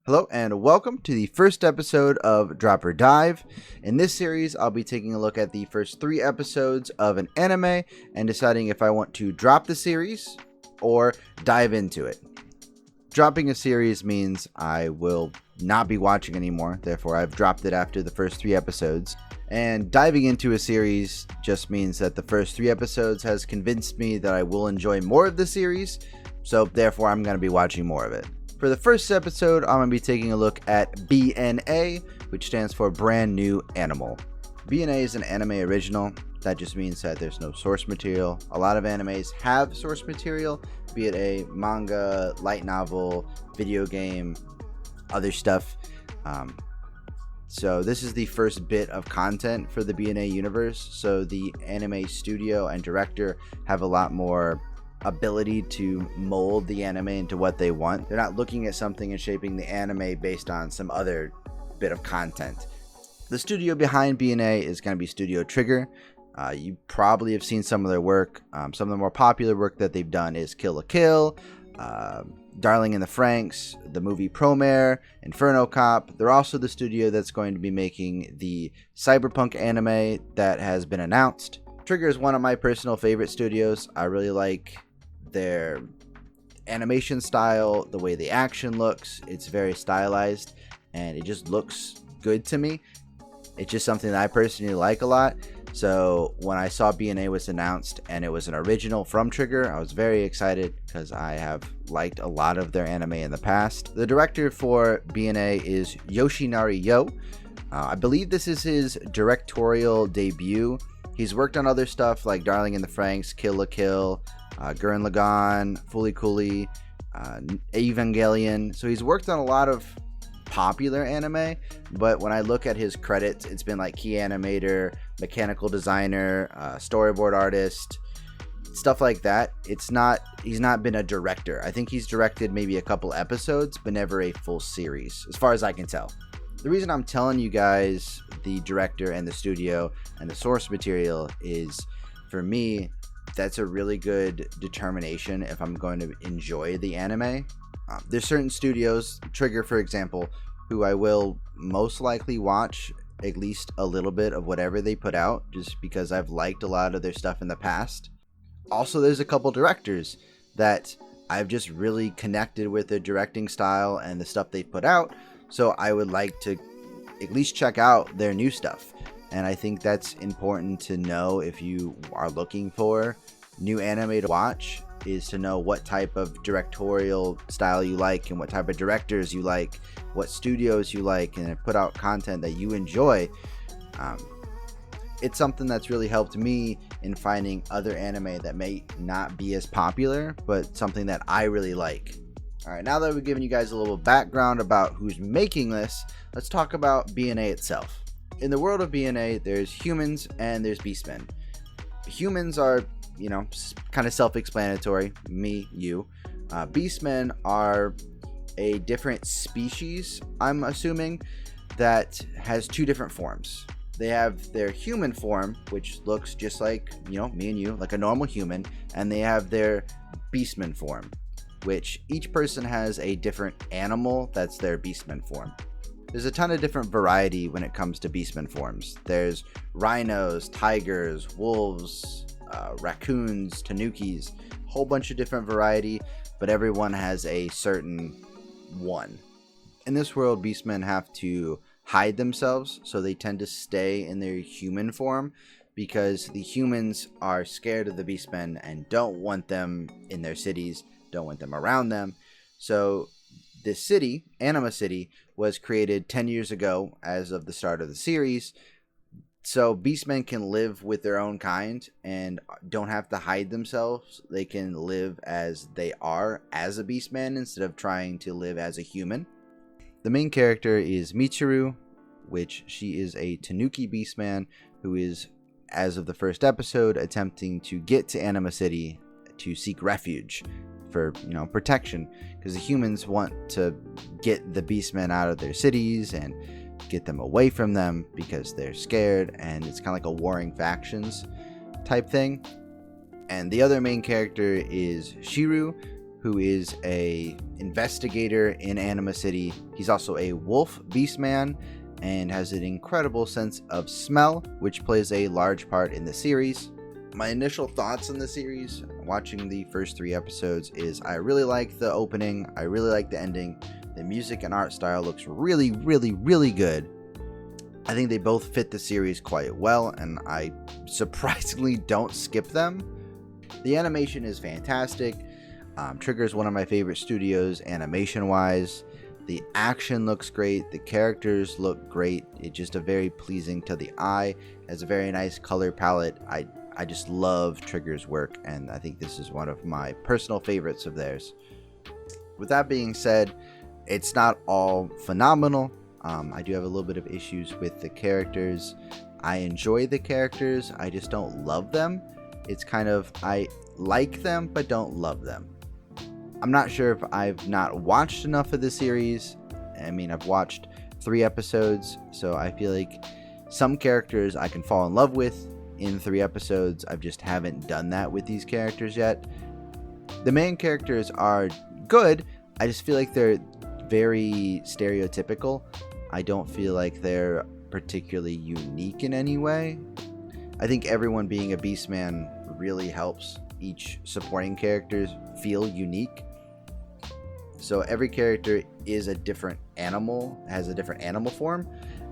Hello and welcome to the first episode of Drop or Dive. In this series, I'll be taking a look at the first 3 episodes of an anime and deciding if I want to drop the series or dive into it. Dropping a series means I will not be watching anymore, therefore I've dropped it after the first 3 episodes. And diving into a series just means that the first 3 episodes has convinced me that I will enjoy more of the series, so therefore I'm going to be watching more of it. For the first episode, I'm going to be taking a look at BNA, which stands for Brand New Animal. BNA is an anime original. That just means that there's no source material. A lot of animes have source material, be it a manga, light novel, video game, other stuff. So this is the first bit of content for the BNA universe. So the anime studio and director have a lot more ability to mold the anime into what they want. They're not looking at something and shaping the anime based on some other bit of content. The studio behind BNA is going to be Studio Trigger. You probably have seen some of their work. Some of the more popular work that they've done is Kill la Kill, Darling in the Franxx, the movie Promare, Inferno Cop. They're also the studio that's going to be making the cyberpunk anime that has been announced. Trigger is one of my personal favorite studios. I really like their animation style, the way the action looks. It's very stylized and it just looks good to me. It's just something that I personally like a lot. So when I saw BNA was announced and it was an original from Trigger, I was very excited because I have liked a lot of their anime in the past. The director for BNA is Yoshinari Yo. I believe this is his directorial debut. He's worked on other stuff like Darling in the Franxx, Kill la Kill, Gurren Lagann, Fooly Cooly, Evangelion. So he's worked on a lot of popular anime, but when I look at his credits, it's been like key animator, mechanical designer, storyboard artist, stuff like that. He's not been a director. I think he's directed maybe a couple episodes, but never a full series, as far as I can tell. The reason I'm telling you guys the director and the studio and the source material is, for me, that's a really good determination if I'm going to enjoy the anime. There's certain studios, Trigger for example, who I will most likely watch at least a little bit of whatever they put out, just because I've liked a lot of their stuff in the past. Also, there's a couple directors that I've just really connected with their directing style and the stuff they've put out, so I would like to at least check out their new stuff. And I think that's important to know if you are looking for new anime to watch, is to know what type of directorial style you like and what type of directors you like, what studios you like, and put out content that you enjoy. It's something that's really helped me in finding other anime that may not be as popular, but something that I really like. Alright, now that we've given you guys a little background about who's making this, let's talk about BNA itself. In the world of BNA, there's humans and there's beastmen. Humans are, kind of self-explanatory. Me, you. Beastmen are a different species, I'm assuming, that has 2 different forms. They have their human form, which looks just like, me and you, like a normal human, and they have their beastman form, which each person has a different animal that's their beastman form. There's a ton of different variety when it comes to beastman forms. There's rhinos, tigers, wolves, raccoons, tanukis, a whole bunch of different variety, but everyone has a certain one. In this world, beastmen have to hide themselves, so they tend to stay in their human form because the humans are scared of the beastmen and don't want them in their cities, don't want them around them. So this city, Anima City, was created 10 years ago as of the start of the series. So beastmen can live with their own kind and don't have to hide themselves. They can live as they are as a beastman instead of trying to live as a human. The main character is Michiru, which she is a Tanuki beastman who is, as of the first episode, attempting to get to Anima City to seek refuge for, protection, because the humans want to get the beastmen out of their cities and get them away from them because they're scared, and it's kind of like a warring factions type thing. And the other main character is Shiru, who is a investigator in Anima City. He's also a wolf beastman and has an incredible sense of smell, which plays a large part in the series. My initial thoughts on the series, watching the first 3 episodes, is I really like the opening, I really like the ending. The music and art style looks really, really, really good. I think they both fit the series quite well, and I surprisingly don't skip them. The animation is fantastic. Trigger is one of my favorite studios animation-wise. The action looks great. The characters look great. It's just a very pleasing to the eye. It has a very nice color palette. I just love Trigger's work, and I think this is one of my personal favorites of theirs. With that being said, it's not all phenomenal. I do have a little bit of issues with the characters. I enjoy the characters, I just don't love them. It's kind of, I like them, but don't love them. I'm not sure if I've not watched enough of the series. I mean, I've watched 3 episodes, so I feel like some characters I can fall in love with in 3 episodes. I just haven't done that with these characters yet. The main characters are good. I just feel like they're very stereotypical. I don't feel like they're particularly unique in any way. I think everyone being a Beastman really helps each supporting characters feel unique. So every character is a different animal, has a different animal form,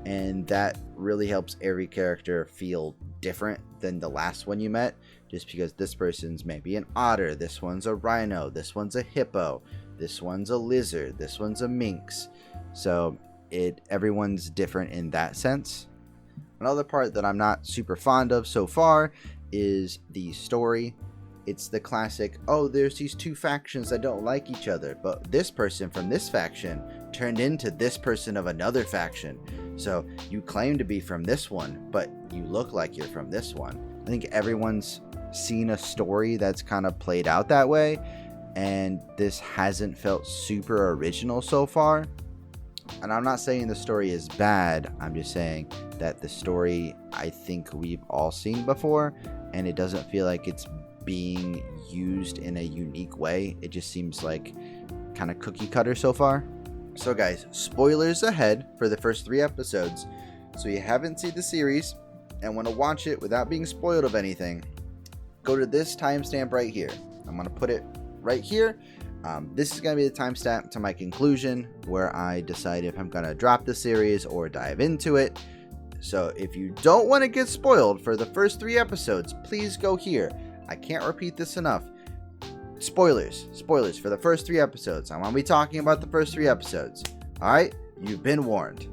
and that really helps every character feel different than the last one you met, just because this person's maybe an otter, this one's a rhino, this one's a hippo, this one's a lizard, this one's a minx. So everyone's different in that sense. Another part that I'm not super fond of so far is the story. It's the classic, oh, there's these 2 factions that don't like each other, but this person from this faction turned into this person of another faction. So you claim to be from this one, but you look like you're from this one. I think everyone's seen a story that's kind of played out that way, and this hasn't felt super original so far. And I'm not saying the story is bad, I'm just saying that the story I think we've all seen before, and it doesn't feel like it's being used in a unique way. It just seems like kind of cookie cutter so far. So guys, spoilers ahead for the first 3 episodes. So you haven't seen the series and want to watch it without being spoiled of anything, go to this timestamp right here. I'm going to put it right here. This is going to be the timestamp to my conclusion, where I decide if I'm going to drop the series or dive into it. So if you don't want to get spoiled for the first 3 episodes, please go here. I can't repeat this enough. Spoilers for the first 3 episodes. I'm going to be talking about the first 3 episodes. Alright, you've been warned.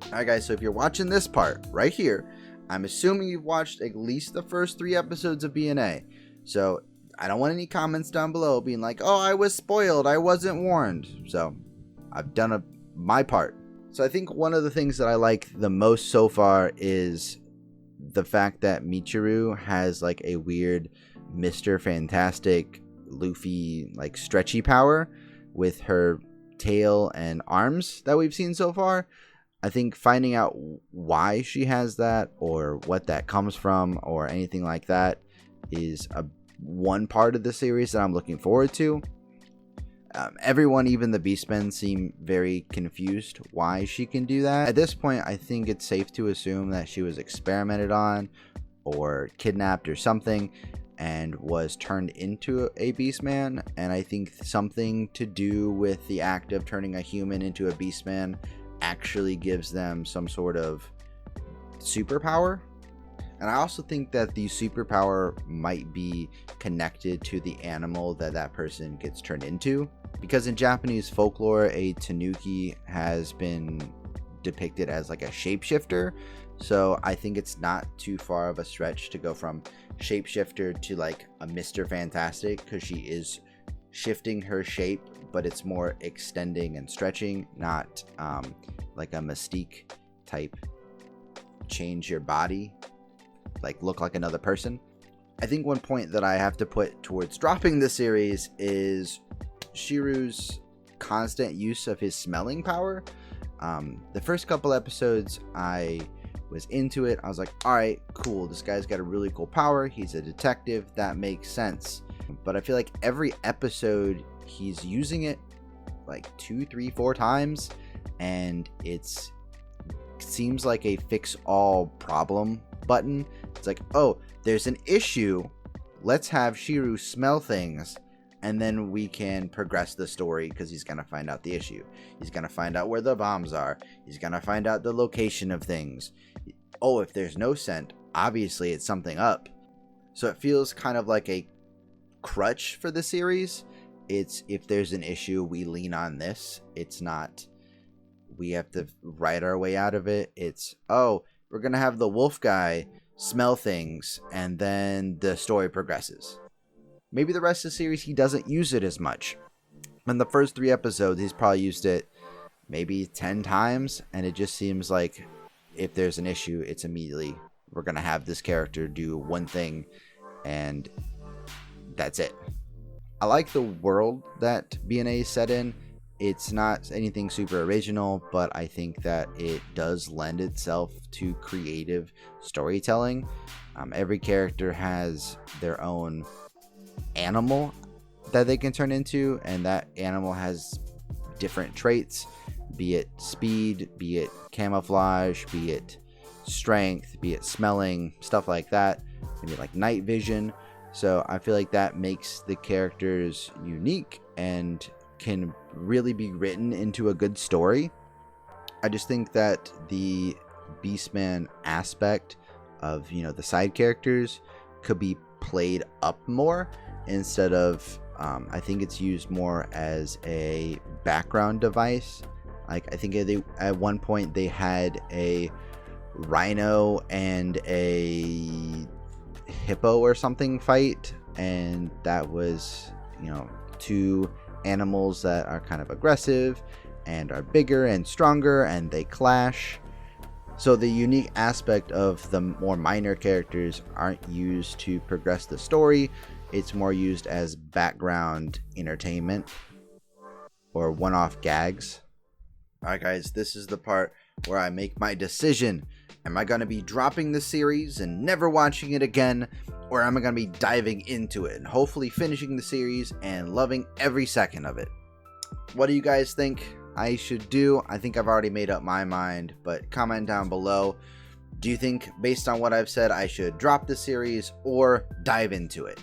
Alright guys, so if you're watching this part right here, I'm assuming you've watched at least the first 3 episodes of BNA. So I don't want any comments down below being like, oh, I was spoiled, I wasn't warned. So I've done my part. So I think one of the things that I like the most so far is the fact that Michiru has like a weird Mr. Fantastic Luffy like stretchy power with her tail and arms that we've seen so far. I think finding out why she has that, or what that comes from, or anything like that, is one part of the series that I'm looking forward to. Everyone, even the Beastmen, seem very confused why she can do that. At this point, I think it's safe to assume that she was experimented on or kidnapped or something and was turned into a Beastman. And I think something to do with the act of turning a human into a Beastman actually gives them some sort of superpower. And I also think that the superpower might be connected to the animal that person gets turned into. Because in Japanese folklore, a tanuki has been depicted as like a shapeshifter. So I think it's not too far of a stretch to go from shapeshifter to like a Mr. Fantastic, because she is shifting her shape, but it's more extending and stretching, not like a Mystique type change your body, like look like another person. I think one point that I have to put towards dropping the series is Shiru's constant use of his smelling power. The first couple episodes I was into it. I was like, alright, cool, this guy's got a really cool power, he's a detective, that makes sense. But I feel like every episode he's using it like 2, 3, 4 times, and it seems like a fix all problem button. It's like, oh, there's an issue, let's have Shiru smell things, and then we can progress the story, because he's gonna find out the issue. He's gonna find out where the bombs are. He's gonna find out the location of things. Oh, if there's no scent, obviously it's something up. So it feels kind of like a crutch for the series. It's, if there's an issue, we lean on this. It's not, we have to write our way out of it. It's, oh, we're gonna have the wolf guy smell things, and then the story progresses. Maybe the rest of the series he doesn't use it as much. In the first 3 episodes, he's probably used it maybe 10 times, and it just seems like if there's an issue, it's immediately, we're gonna have this character do one thing, and that's it. I like the world that BNA is set in. It's not anything super original, but I think that it does lend itself to creative storytelling. Every character has their own animal that they can turn into, and that animal has different traits, be it speed, be it camouflage, be it strength, be it smelling, stuff like that, maybe like night vision. So I feel like that makes the characters unique and can really be written into a good story. I just think that the Beastman aspect of, you know, the side characters could be played up more, instead of I think it's used more as a background device. Like, I think at one point they had a rhino and a hippo or something fight, and that was, you know, 2 animals that are kind of aggressive and are bigger and stronger, and they clash. So the unique aspect of the more minor characters aren't used to progress the story. It's more used as background entertainment or one-off gags. Alright guys, this is the part where I make my decision. Am I going to be dropping the series and never watching it again, or am I going to be diving into it and hopefully finishing the series and loving every second of it? What do you guys think I should do? I think I've already made up my mind, but comment down below. Do you think, based on what I've said, I should drop the series or dive into it?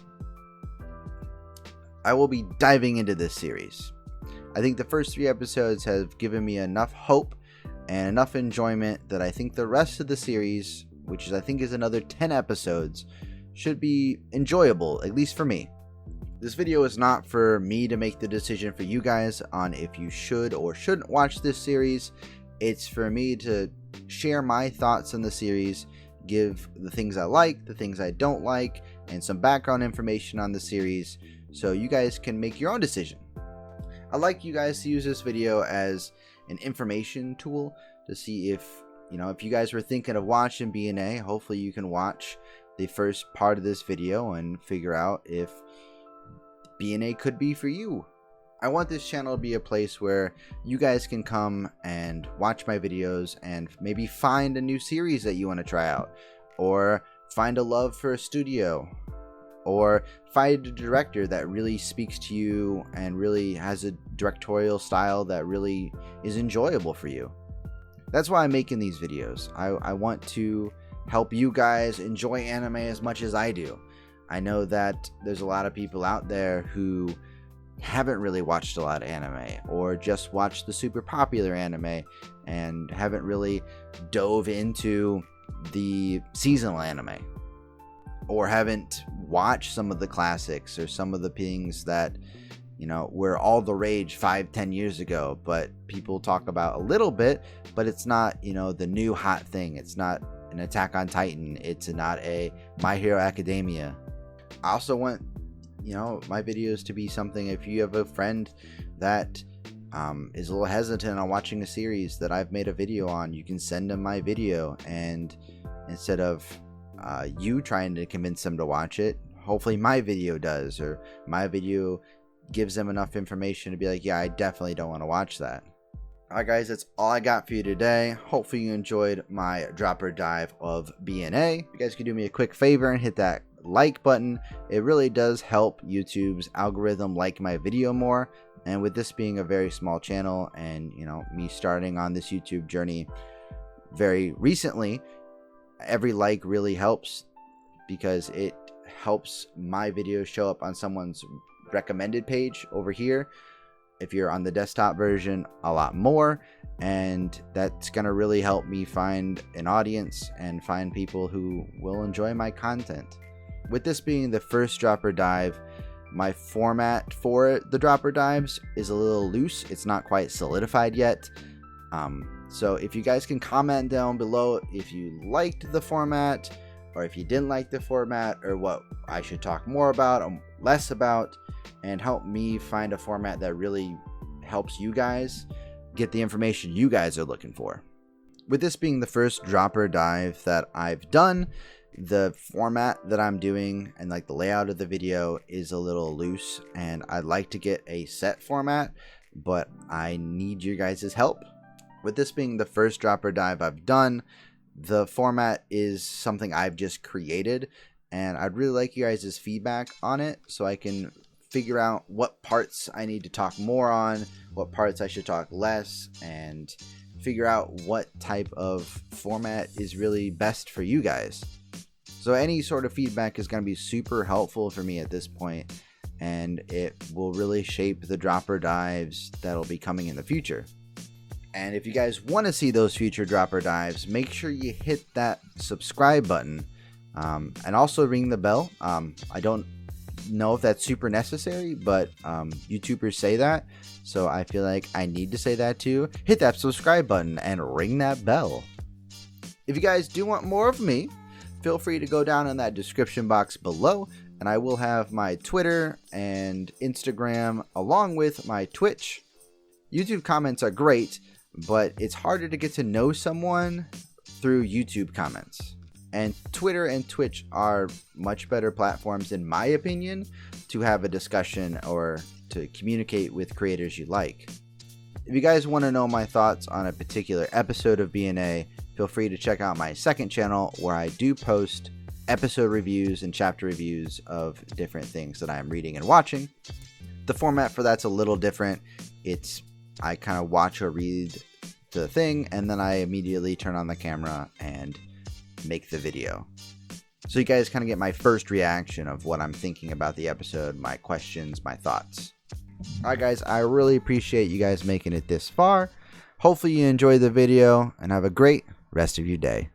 I will be diving into this series. I think the first 3 episodes have given me enough hope and enough enjoyment that I think the rest of the series, which is I think is another 10 episodes, should be enjoyable, at least for me. This video is not for me to make the decision for you guys on if you should or shouldn't watch this series. It's for me to share my thoughts on the series, give the things I like, the things I don't like, and some background information on the series, so you guys can make your own decision. I'd like you guys to use this video as an information tool to see if, you know, if you guys were thinking of watching BNA, hopefully you can watch the first part of this video and figure out if BNA could be for you. I want this channel to be a place where you guys can come and watch my videos and maybe find a new series that you want to try out, or find a love for a studio, or find a director that really speaks to you and really has a directorial style that really is enjoyable for you. That's why I'm making these videos. I want to help you guys enjoy anime as much as I do. I know that there's a lot of people out there who haven't really watched a lot of anime, or just watched the super popular anime and haven't really dove into the seasonal anime, or haven't watched some of the classics or some of the things that, you know, were all the rage 5-10 years ago, but people talk about a little bit, but it's not, you know, the new hot thing. It's not an Attack on Titan. It's not a My Hero Academia. I also want, you know, my videos to be something, if you have a friend that is a little hesitant on watching a series that I've made a video on, you can send them my video, and instead of you trying to convince them to watch it, hopefully my video does, or my video gives them enough information to be like, yeah, I definitely don't want to watch that. Alright guys, that's all I got for you today. Hopefully you enjoyed my drop or dive of BNA. You guys could do me a quick favor and hit that like button. It really does help YouTube's algorithm like my video more. And with this being a very small channel and, you know, me starting on this YouTube journey very recently, every like really helps because it helps my videos show up on someone's recommended page over here. If you're on the desktop version, a lot more, and that's gonna really help me find an audience and find people who will enjoy my content. With this being the first dropper dive, my format for the dropper dives is a little loose. It's not quite solidified yet. So if you guys can comment down below if you liked the format or if you didn't like the format, or what I should talk more about or less about, and help me find a format that really helps you guys get the information you guys are looking for. With this being the first dropper dive that I've done, the format that I'm doing and like the layout of the video is a little loose, and I'd like to get a set format, but I need your guys' help. With this being the first dropper dive I've done, the format is something I've just created, and I'd really like you guys' feedback on it so I can figure out what parts I need to talk more on, what parts I should talk less, and figure out what type of format is really best for you guys. So any sort of feedback is going to be super helpful for me at this point, and it will really shape the dropper dives that'll be coming in the future. And if you guys want to see those future dropper dives, make sure you hit that subscribe button, and also ring the bell. I don't know if that's super necessary, but YouTubers say that, so I feel like I need to say that too. Hit that subscribe button and ring that bell. If you guys do want more of me, feel free to go down in that description box below, and I will have my Twitter and Instagram along with my Twitch. YouTube comments are great, but it's harder to get to know someone through YouTube comments. And Twitter and Twitch are much better platforms, in my opinion, to have a discussion or to communicate with creators you like. If you guys want to know my thoughts on a particular episode of BNA, feel free to check out my second channel where I do post episode reviews and chapter reviews of different things that I'm reading and watching. The format for that's a little different. I kind of watch or read the thing, and then I immediately turn on the camera and make the video. So you guys kind of get my first reaction of what I'm thinking about the episode, my questions, my thoughts. Alright guys, I really appreciate you guys making it this far. Hopefully you enjoyed the video, and have a great rest of your day.